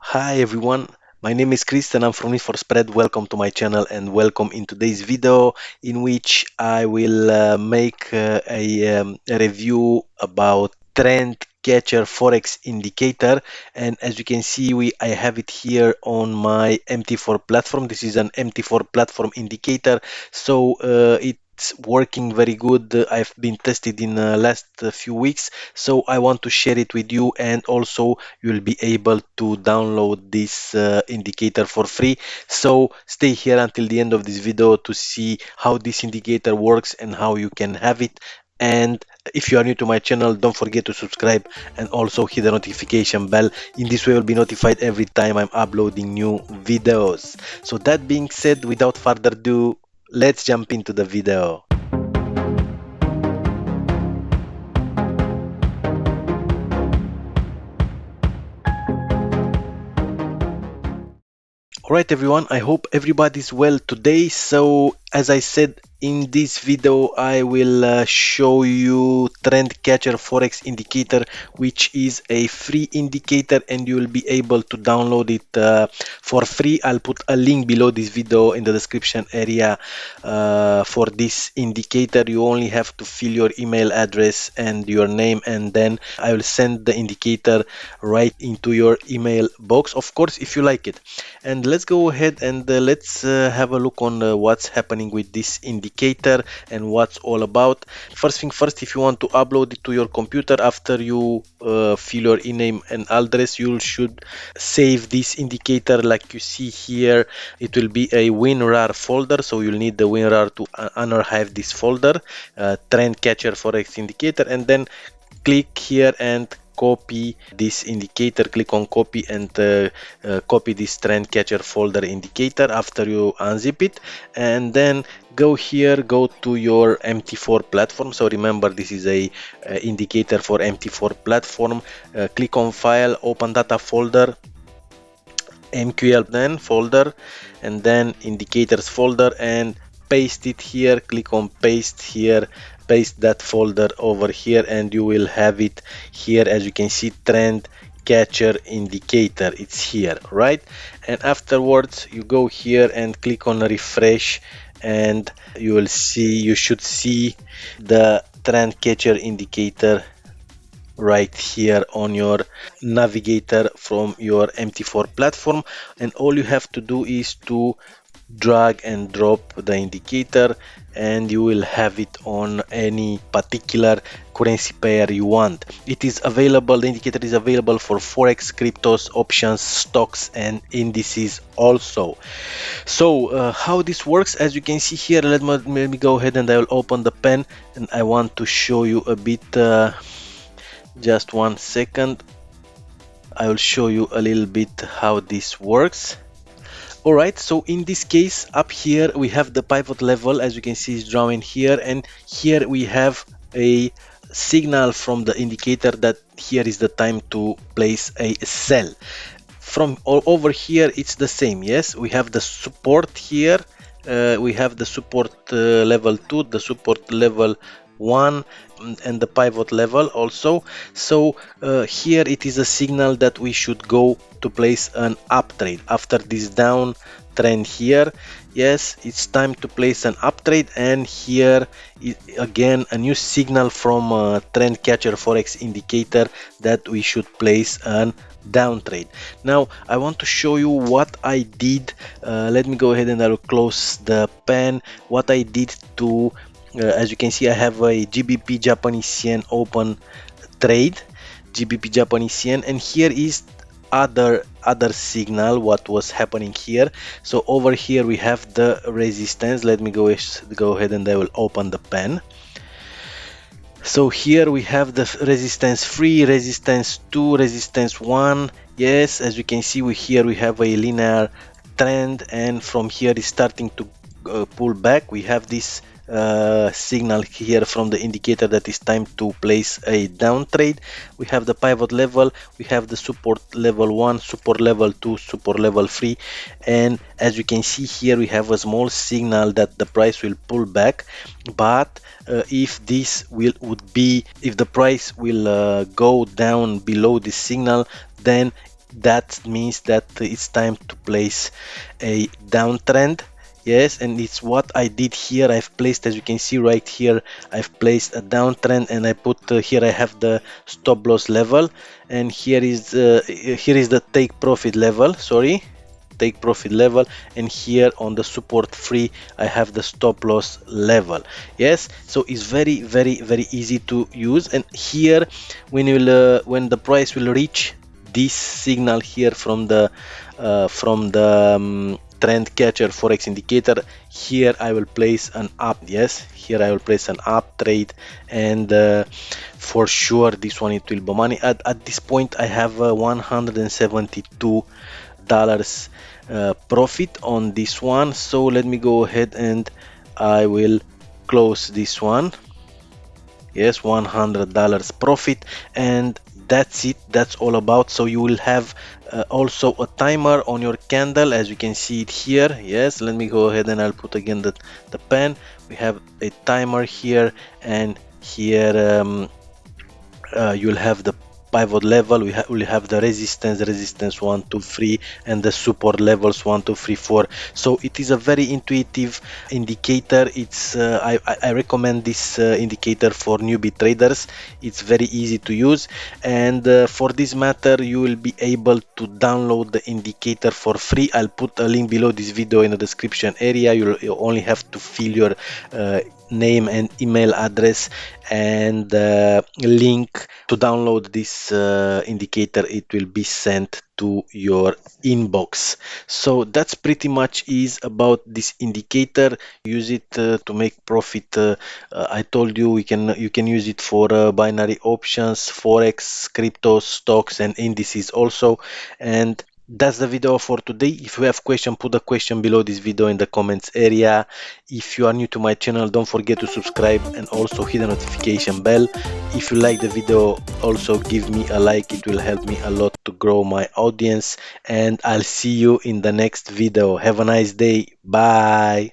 Hi everyone, my name is Chris and I'm from MT4 Welcome to my channel and welcome in today's video in which I will make a review about trend catcher forex indicator. And as you can see, I have it here on my MT4 platform. This is an MT4 platform indicator, so it's working very good. I've been tested in last few weeks, so I want to share it with you, and also you'll be able to download this indicator for free. So stay here until the end of this video to see how this indicator works and how you can have it. And if you are new to my channel, don't forget to subscribe and also hit the notification bell. In this way you'll be notified every time I'm uploading new videos. So that being said, without further ado, let's jump into the video. All right, everyone, I hope everybody's well today. So as I said, in this video I will show you trend catcher forex indicator, which is a free indicator and you will be able to download it for free. I'll put a link below this video in the description area for this indicator. You only have to fill your email address and your name, and then I will send the indicator right into your email box, of course, if you like it. And let's go ahead and let's have a look on what's happening with this indicator and what's all about. First thing first, if you want to upload it to your computer, after you fill your name and address, you should save this indicator like you see here. It will be a WinRAR folder, so you'll need the WinRAR to unarchive this folder, trend catcher forex indicator, and then click here and copy this indicator. Click on copy and copy this trend catcher folder indicator after you unzip it, and then go here, go to your MT4 platform. So remember, this is a indicator for MT4 platform. Click on file, open data folder, MQL then folder, and then indicators folder, and paste it here. Click on paste here, paste that folder over here, and you will have it here. As you can see, trend catcher indicator, it's here, right? And afterwards you go here and click on refresh, and you should see the trend catcher indicator right here on your navigator from your MT4 platform. And all you have to do is to drag and drop the indicator, and you will have it on any particular currency pair you want. It is available, the indicator is available for forex, cryptos, options, stocks, and indices also. So how this works, as you can see here, let me go ahead and I will open the pen, and I want to show you a bit. Just one second, I will show you a little bit how this works. All right, so in this case, up here we have the pivot level, as you can see is drawing here, and here we have a signal from the indicator that here is the time to place a sell. From over here it's the same. Yes, we have the support here, we have the support level 2, the support level 1, and the pivot level also. So here it is a signal that we should go to place an up trade after this down trend here. Yes, it's time to place an up trade, and here again a new signal from trend catcher forex indicator that we should place an down trade. Now I want to show you what I did. Let me go ahead and I will close the pen. What I did to as you can see, I have a GBP Japanese yen open trade, GBP Japanese yen, and here is other signal what was happening here. So over here we have the resistance. Let me go ahead and I will open the pen. So here we have the resistance 3, resistance 2, resistance 1. Yes, as you can see, here we have a linear trend, and from here is starting to pull back. We have this signal here from the indicator that is time to place a down trade. We have the pivot level, we have the support level 1, support level 2, support level 3, and as you can see here we have a small signal that the price will pull back. But if the price will go down below this signal, then that means that it's time to place a downtrend. Yes, and it's what I did here. I've placed, as you can see right here, I've placed a downtrend, and I put here I have the stop loss level, and here is the take profit level, sorry, take profit level, and here on the support free I have the stop loss level. Yes, so it's very easy to use. And here when the price will reach this signal here from the trend catcher forex indicator, here I will place an up. Yes, here I will place an up trade, and for sure this one it will be money. At this point I have 172 dollars profit on this one. So let me go ahead and I will close this one. Yes, $100 profit, and that's it. That's all about. So you will have also a timer on your candle, as you can see it here. Yes, let me go ahead and I'll put again the pen. We have a timer here, and here you'll have the pivot level. We'll have the resistance 1 2 3, and the support levels 1 2 3 4. So it is a very intuitive indicator. It's I recommend this indicator for newbie traders. It's very easy to use, and for this matter you will be able to download the indicator for free. I'll put a link below this video in the description area. You only have to fill your name and email address, and link to download this indicator. It will be sent to your inbox. So that's pretty much is about this indicator. Use it to make profit. I told you you can use it for binary options, forex, crypto, stocks, and indices also. And that's the video for today. If you have question, put a question below this video in the comments area. If you are new to my channel, don't forget to subscribe and also hit the notification bell. If you like the video, also give me a like. It will help me a lot to grow my audience, and I'll see you in the next video. Have a nice day. Bye.